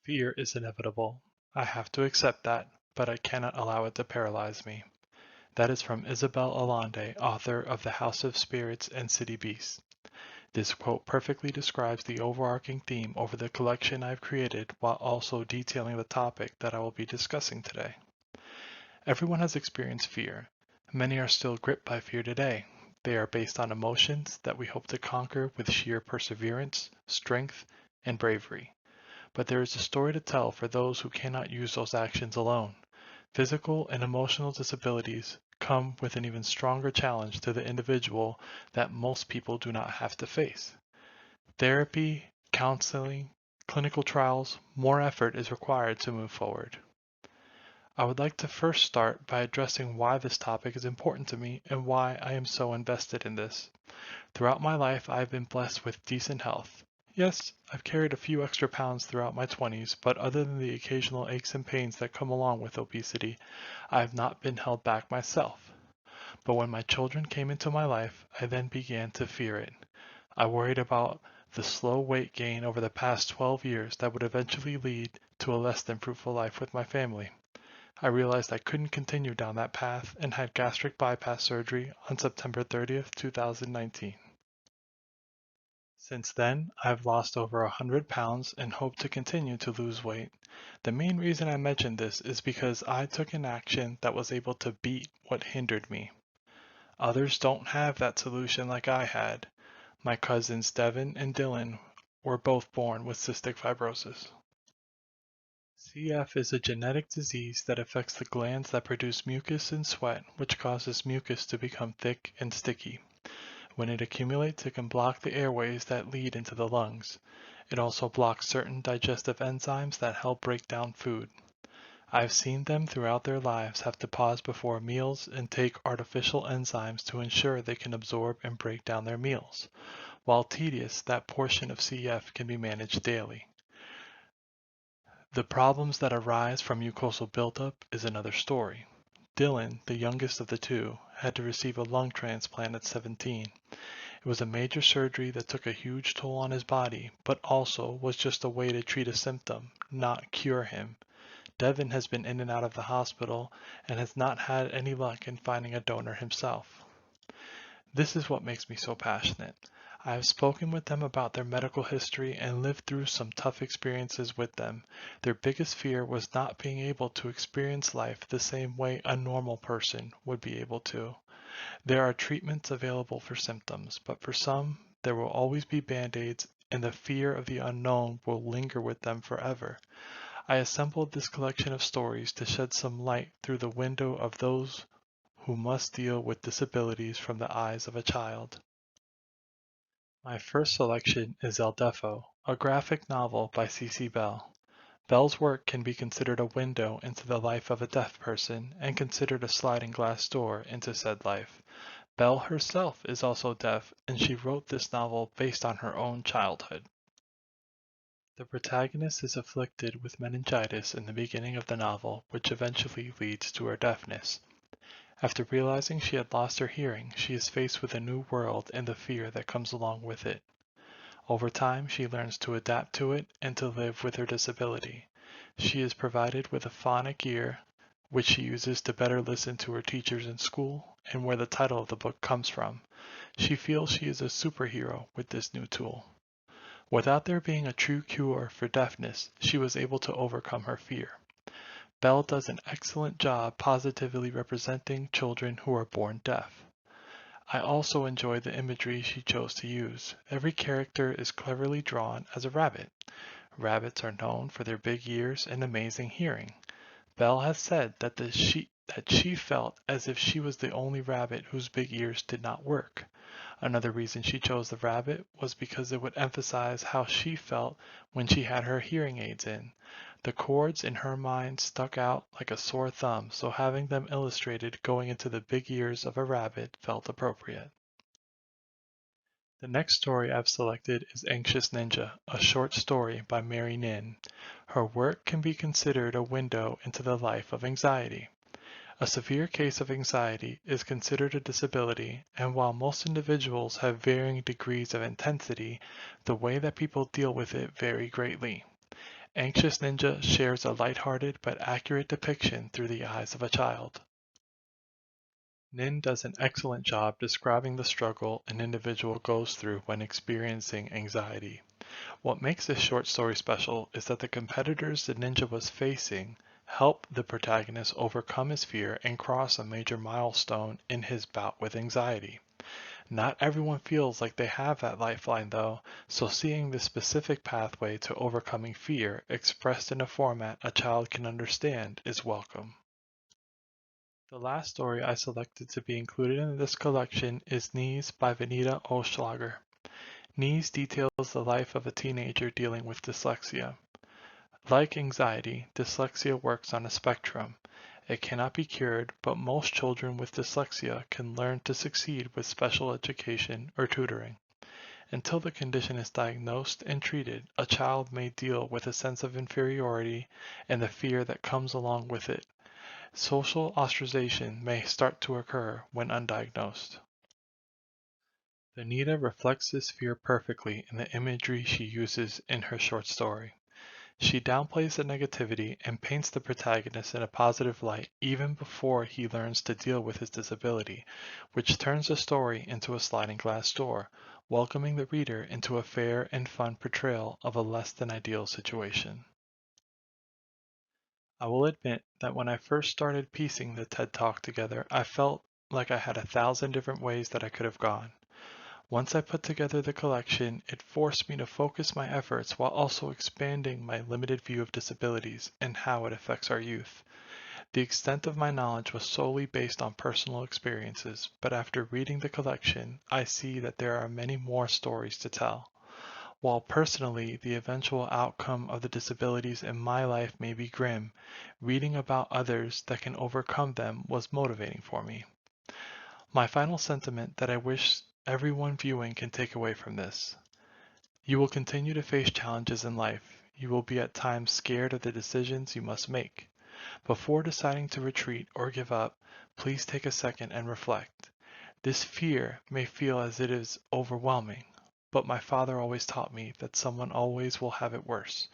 Fear is inevitable. I have to accept that, but I cannot allow it to paralyze me. That is from Isabel Allende, author of The House of Spirits and City Beasts. This quote perfectly describes the overarching theme over the collection I've created while also detailing the topic that I will be discussing today. Everyone has experienced fear. Many are still gripped by fear today. They are based on emotions that we hope to conquer with sheer perseverance, strength, and bravery. But there is a story to tell for those who cannot use those actions alone. Physical and emotional disabilities come with an even stronger challenge to the individual that most people do not have to face. Therapy, counseling, clinical trials, more effort is required to move forward. I would like to first start by addressing why this topic is important to me and why I am so invested in this. Throughout my life, I have been blessed with decent health. Yes, I've carried a few extra pounds throughout my 20s, but other than the occasional aches and pains that come along with obesity, I have not been held back myself. But when my children came into my life, I then began to fear it. I worried about the slow weight gain over the past 12 years that would eventually lead to a less than fruitful life with my family. I realized I couldn't continue down that path and had gastric bypass surgery on September 30th, 2019. Since then, I've lost over 100 pounds and hope to continue to lose weight. The main reason I mention this is because I took an action that was able to beat what hindered me. Others don't have that solution like I had. My cousins Devin and Dylan were both born with cystic fibrosis. CF is a genetic disease that affects the glands that produce mucus and sweat, which causes mucus to become thick and sticky. When it accumulates, it can block the airways that lead into the lungs. It also blocks certain digestive enzymes that help break down food. I've seen them throughout their lives have to pause before meals and take artificial enzymes to ensure they can absorb and break down their meals. While tedious, that portion of CF can be managed daily. The problems that arise from mucosal buildup is another story. Dylan, the youngest of the two, had to receive a lung transplant at 17. It was a major surgery that took a huge toll on his body, but also was just a way to treat a symptom, not cure him. Devin has been in and out of the hospital and has not had any luck in finding a donor himself. This is what makes me so passionate. I have spoken with them about their medical history and lived through some tough experiences with them. Their biggest fear was not being able to experience life the same way a normal person would be able to. There are treatments available for symptoms, but for some, there will always be band-aids, and the fear of the unknown will linger with them forever. I assembled this collection of stories to shed some light through the window of those who must deal with disabilities from the eyes of a child. My first selection is El Deafo, a graphic novel by C.C. Bell. Bell's work can be considered a window into the life of a deaf person and considered a sliding glass door into said life. Bell herself is also deaf, and she wrote this novel based on her own childhood. The protagonist is afflicted with meningitis in the beginning of the novel, which eventually leads to her deafness. After realizing she had lost her hearing, she is faced with a new world and the fear that comes along with it. Over time, she learns to adapt to it and to live with her disability. She is provided with a phonic ear, which she uses to better listen to her teachers in school, and where the title of the book comes from. She feels she is a superhero with this new tool. Without there being a true cure for deafness, she was able to overcome her fear. Bell does an excellent job positively representing children who are born deaf. I also enjoy the imagery she chose to use. Every character is cleverly drawn as a rabbit. Rabbits are known for their big ears and amazing hearing. Belle has said that she felt as if she was the only rabbit whose big ears did not work. Another reason she chose the rabbit was because it would emphasize how she felt when she had her hearing aids in. The chords in her mind stuck out like a sore thumb, so having them illustrated going into the big ears of a rabbit felt appropriate. The next story I've selected is Anxious Ninja, a short story by Mary Nin. Her work can be considered a window into the life of anxiety. A severe case of anxiety is considered a disability, and while most individuals have varying degrees of intensity, the way that people deal with it vary greatly. Anxious Ninja shares a lighthearted but accurate depiction through the eyes of a child. Nin does an excellent job describing the struggle an individual goes through when experiencing anxiety. What makes this short story special is that the competitors the ninja was facing help the protagonist overcome his fear and cross a major milestone in his bout with anxiety. Not everyone feels like they have that lifeline though, so seeing this specific pathway to overcoming fear expressed in a format a child can understand is welcome. The last story I selected to be included in this collection is Knees by Vanita Oschlager. Knees details the life of a teenager dealing with dyslexia. Like anxiety, dyslexia works on a spectrum. It cannot be cured, but most children with dyslexia can learn to succeed with special education or tutoring. Until the condition is diagnosed and treated, a child may deal with a sense of inferiority and the fear that comes along with it. Social ostracization may start to occur when undiagnosed. Vanita reflects this fear perfectly in the imagery she uses in her short story. She downplays the negativity and paints the protagonist in a positive light even before he learns to deal with his disability, which turns the story into a sliding glass door, welcoming the reader into a fair and fun portrayal of a less than ideal situation. I will admit that when I first started piecing the TED Talk together, I felt like I had 1,000 different ways that I could have gone. Once I put together the collection, it forced me to focus my efforts while also expanding my limited view of disabilities and how it affects our youth. The extent of my knowledge was solely based on personal experiences, but after reading the collection, I see that there are many more stories to tell. While personally the eventual outcome of the disabilities in my life may be grim, reading about others that can overcome them was motivating for me. My final sentiment that I wish everyone viewing can take away from this. You will continue to face challenges in life. You will be at times scared of the decisions you must make. Before deciding to retreat or give up, please take a second and reflect. This fear may feel as it is overwhelming, but my father always taught me that someone always will have it worse.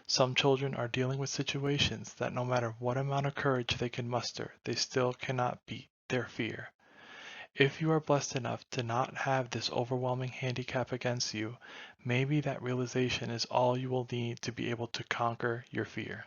Some children are dealing with situations that no matter what amount of courage they can muster, they still cannot beat their fear. If you are blessed enough to not have this overwhelming handicap against you, maybe that realization is all you will need to be able to conquer your fear.